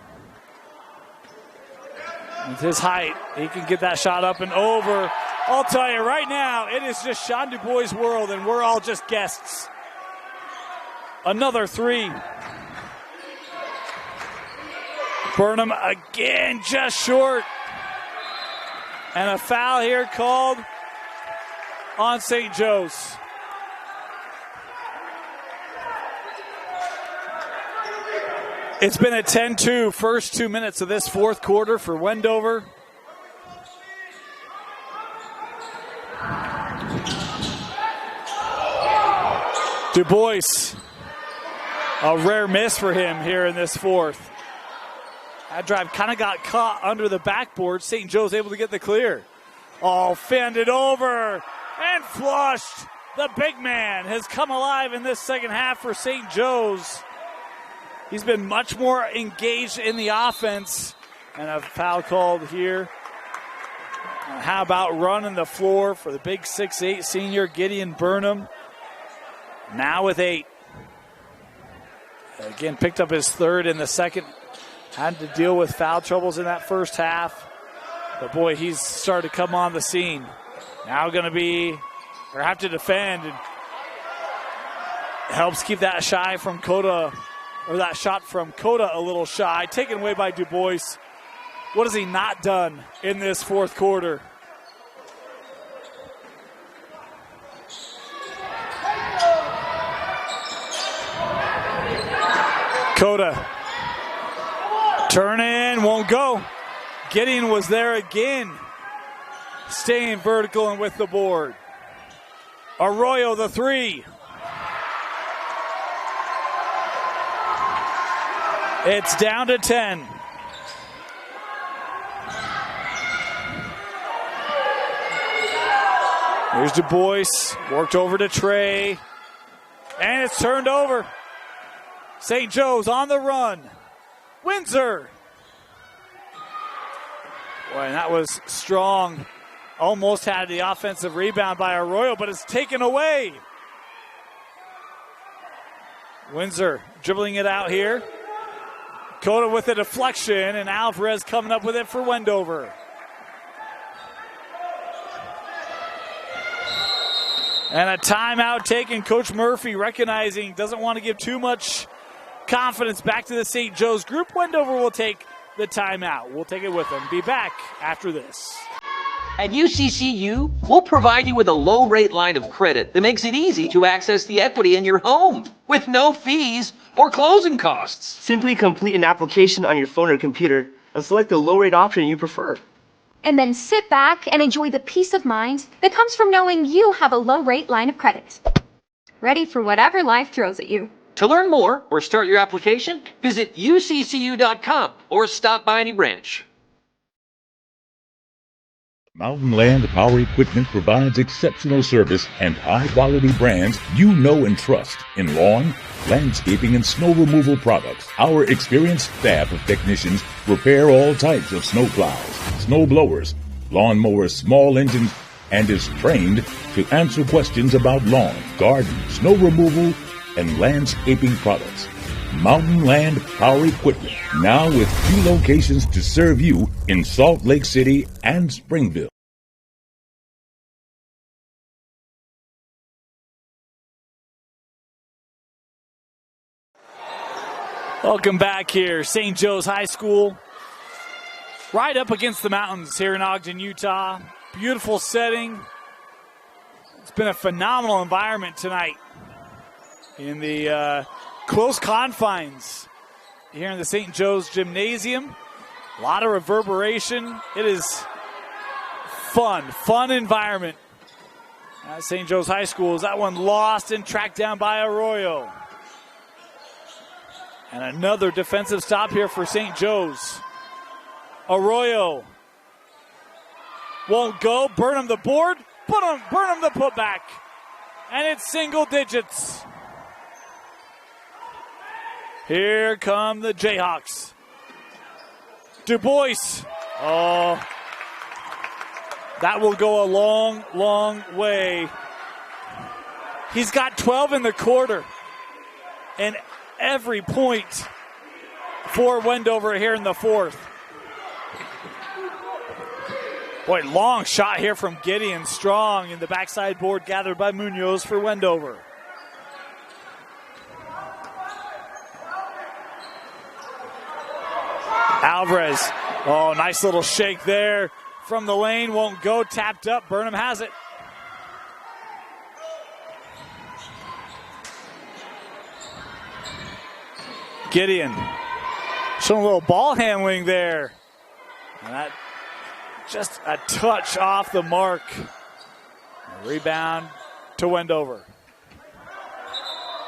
With his height, he can get that shot up and over. I'll tell you right now, it is just Sean Du Bois' world, and we're all just guests. Another 3. Burnham again, just short. And a foul here called on St. Joe's. It's been a 10-2 first 2 minutes of this fourth quarter for Wendover. Du Bois, a rare miss for him here in this fourth. That drive kind of got caught under the backboard. St. Joe's able to get the clear. Oh, fended over and flushed. The big man has come alive in this second half for St. Joe's. He's been much more engaged in the offense. And a foul called here. How about running the floor for the big 6'8 senior Gideon Burnham. Now with 8. Again, picked up his third in the second. Had to deal with foul troubles in that first half. But boy, he's started to come on the scene. Now going to have to defend. And helps keep that shy from Coda, or that shot from Coda a little shy. Taken away by Du Bois. What has he not done in this fourth quarter? Coda. Turn in, won't go. Gideon was there again. Staying vertical and with the board. Arroyo, the 3. It's down to 10. Here's Du Bois, worked over to Trey. And it's turned over. St. Joe's on the run. Windsor. Boy, and that was strong. Almost had the offensive rebound by Arroyo, but it's taken away. Windsor dribbling it out here. Coda with a deflection, and Alvarez coming up with it for Wendover. And a timeout taken. Coach Murphy recognizing doesn't want to give too much confidence back to the St. Joe's group. Wendover will take the timeout. We'll take it with them. Be back after this.
At UCCU, we'll provide you with a low-rate line of credit that makes it easy to access the equity in your home with no fees or closing costs.
Simply complete an application on your phone or computer and select the low-rate option you prefer.
And then sit back and enjoy the peace of mind that comes from knowing you have a low-rate line of credit. Ready for whatever life throws at you.
To learn more or start your application, visit uccu.com or stop by any branch.
Mountain Land Power Equipment provides exceptional service and high-quality brands you know and trust in lawn, landscaping, and snow removal products. Our experienced staff of technicians repair all types of snow plows, snow blowers, lawn mowers, small engines, and is trained to answer questions about lawn, garden, snow removal, and landscaping products. Mountain Land Power Equipment, now with 2 locations to serve you in Salt Lake City and Springville.
Welcome back here. St. Joe's High School. Right up against the mountains here in Ogden, Utah. Beautiful setting. It's been a phenomenal environment tonight in the close confines here in the St. Joe's Gymnasium. A lot of reverberation. It is fun environment at St. Joe's High School. Is that one lost and tracked down by Arroyo. And another defensive stop here for St. Joe's. Arroyo won't go. Burnham the board. Burnham the putback. And it's single digits. Here come the Jayhawks. Du Bois. Oh, that will go a long way. He's got 12 in the quarter. And every point for Wendover here in the fourth. Boy, long shot here from Gideon. Strong in the backside board gathered by Munoz for Wendover. Alvarez. Oh, nice little shake there from the lane. Won't go. Tapped up. Burnham has it. Gideon showing a little ball handling there. And that just a touch off the mark. A rebound to Wendover.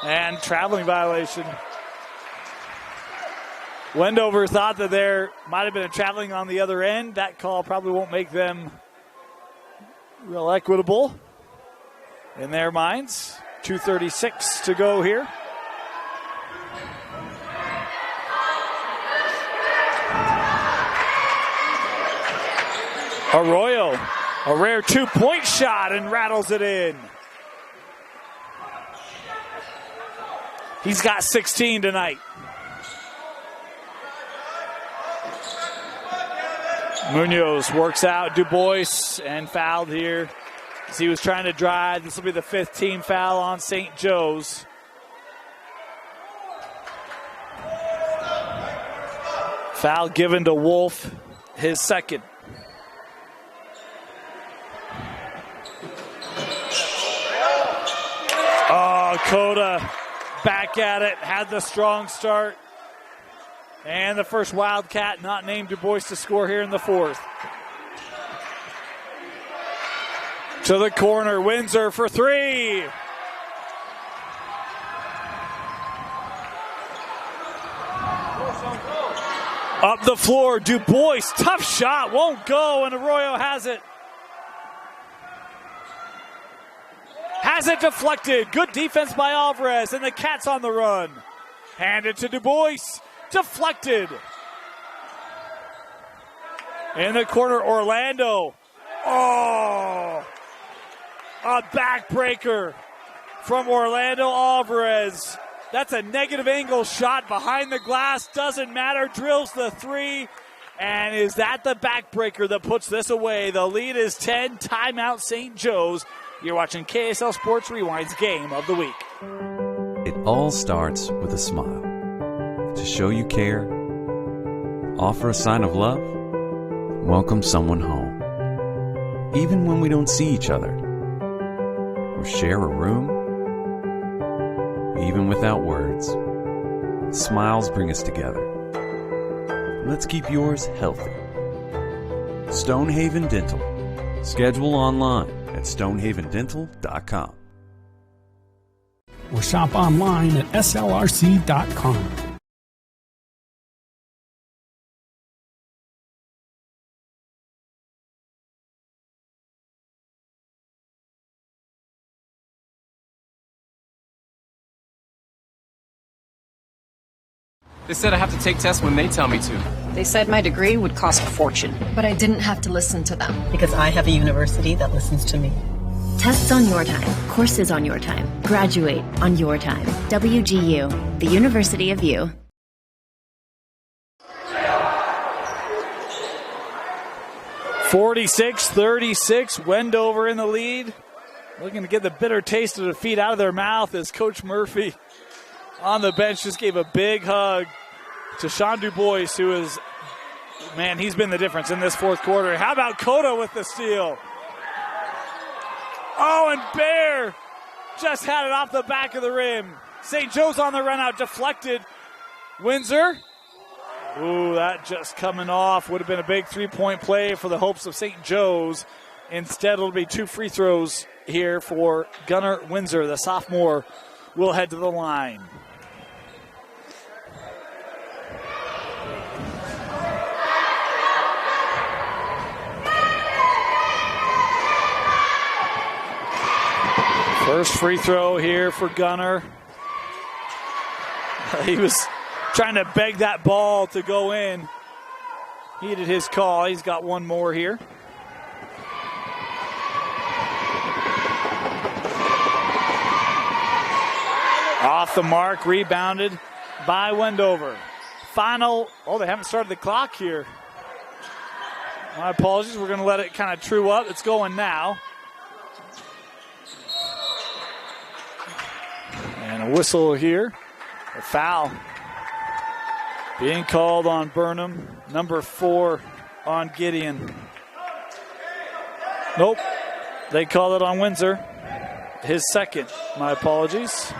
And traveling violation. Wendover thought that there might have been a traveling on the other end. That call probably won't make them real equitable in their minds. 2:36 to go here. Arroyo, a rare 2-point shot and rattles it in. He's got 16 tonight. Munoz works out Du Bois and fouled here as he was trying to drive. This will be the 5th team foul on St. Joe's. Foul given to Wolf, his second. Oh, Coda back at it, had the strong start. And the first Wildcat not named Du Bois to score here in the 4th. To the corner, Windsor for 3. Up the floor, Du Bois, tough shot, won't go, and Arroyo has it. Has it deflected. Good defense by Alvarez, and the Cats on the run. Handed to Du Bois. Deflected. In the corner, Orlando. Oh! A backbreaker from Orlando Alvarez. That's a negative angle shot behind the glass. Doesn't matter. Drills the 3. And is that the backbreaker that puts this away? The lead is 10. Timeout St. Joe's. You're watching KSL Sports Rewind's Game of the Week.
It all starts with a smile. To show you care, offer a sign of love, welcome someone home. Even when we don't see each other, or share a room, even without words, smiles bring us together. Let's keep yours healthy. Stonehaven Dental. Schedule online at stonehavendental.com.
Or shop online at slrc.com.
They said I have to take tests when they tell me to.
They said my degree would cost a fortune.
But I didn't have to listen to them.
Because I have a university that listens to me.
Tests on your time, courses on your time, graduate on your time. WGU, the University of You.
(46-36), Wendover in the lead. Looking to get the bitter taste of defeat out of their mouth as Coach Murphy on the bench just gave a big hug to Sean Du Bois, who is, man, he's been the difference in this 4th quarter. How about Cota with the steal? Oh, and Bear just had it off the back of the rim. St. Joe's on the run out, deflected. Windsor. Ooh, that just coming off. Would have been a big 3-point play for the hopes of St. Joe's. Instead, it'll be 2 free throws here for Gunnar Windsor. The sophomore will head to the line. First free throw here for Gunnar. He was trying to beg that ball to go in. He did his call. He's got one more here. Off the mark, rebounded by Wendover. Final, they haven't started the clock here. My apologies, we're going to let it kind of true up. It's going now. And a whistle here, a foul. Being called on Burnham. Number 4 on Gideon. Nope. They called it on Windsor. His second. My apologies.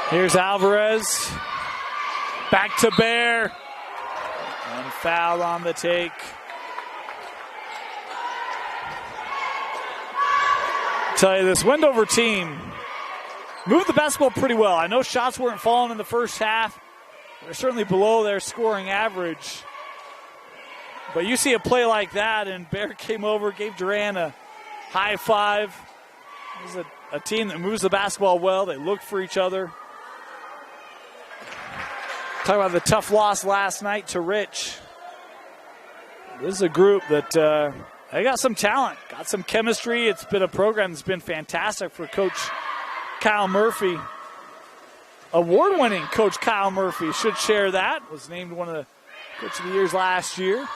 Here's Alvarez. Back to Bear. And foul on the take. Tell you this Wendover team moved the basketball pretty well. I know shots weren't falling in the first half. They're certainly below their scoring average. But you see a play like that, and Bear came over, gave Duran a high five. This is a team that moves the basketball well. They look for each other. Talk about the tough loss last night to Rich. This is a group that they got some talent, got some chemistry. It's been a program that's been fantastic for Coach Kyle Murphy. Award-winning Coach Kyle Murphy should share that. Was named one of the Coach of the Years last year.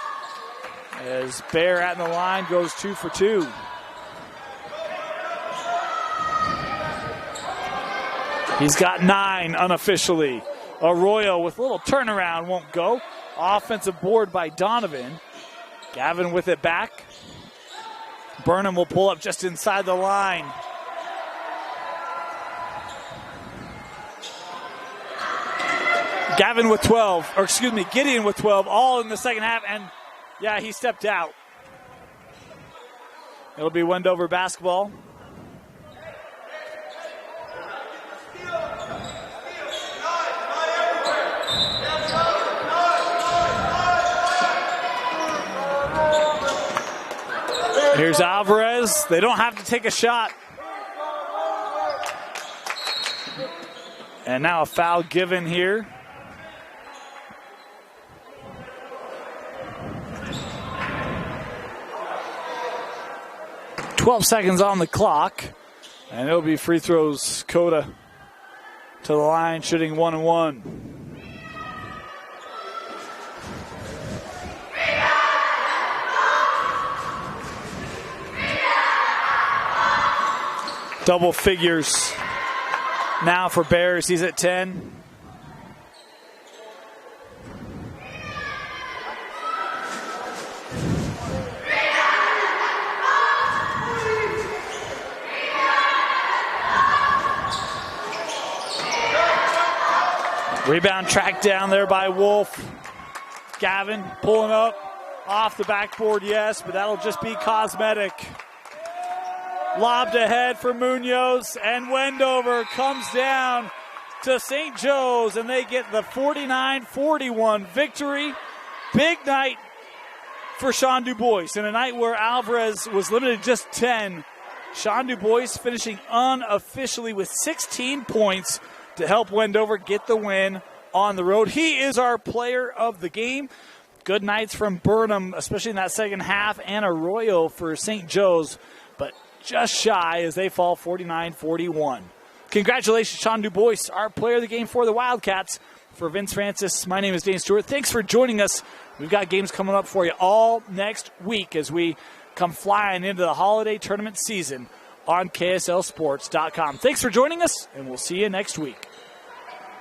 As Bear at the line goes 2 for 2. He's got 9 unofficially. Arroyo with a little turnaround won't go. Offensive board by Donovan. Gavin with it back. Burnham will pull up just inside the line. Gideon with 12, all in the second half, and yeah, he stepped out. It'll be Wendover basketball. Here's Alvarez. They don't have to take a shot. And now a foul given here. .12 seconds on the clock. And it'll be free throws. Coda to the line, shooting 1-1. Double figures now for Bears. He's at 10. Rebound tracked down there by Wolf. Gavin pulling up off the backboard, yes, but that'll just be cosmetic. Lobbed ahead for Munoz, and Wendover comes down to St. Joe's, and they get the 49-41 victory. Big night for Sean Dubois, in a night where Alvarez was limited to just 10. Sean Dubois finishing unofficially with 16 points to help Wendover get the win on the road. He is our player of the game. Good nights from Burnham, especially in that second half, and Arroyo for St. Joe's, but just shy as they fall 49-41. Congratulations, Sean Dubois, our player of the game for the Wildcats. For Vince Francis, my name is Dane Stewart. Thanks for joining us. We've got games coming up for you all next week as we come flying into the holiday tournament season on KSLSports.com. Thanks for joining us, and we'll see you next week.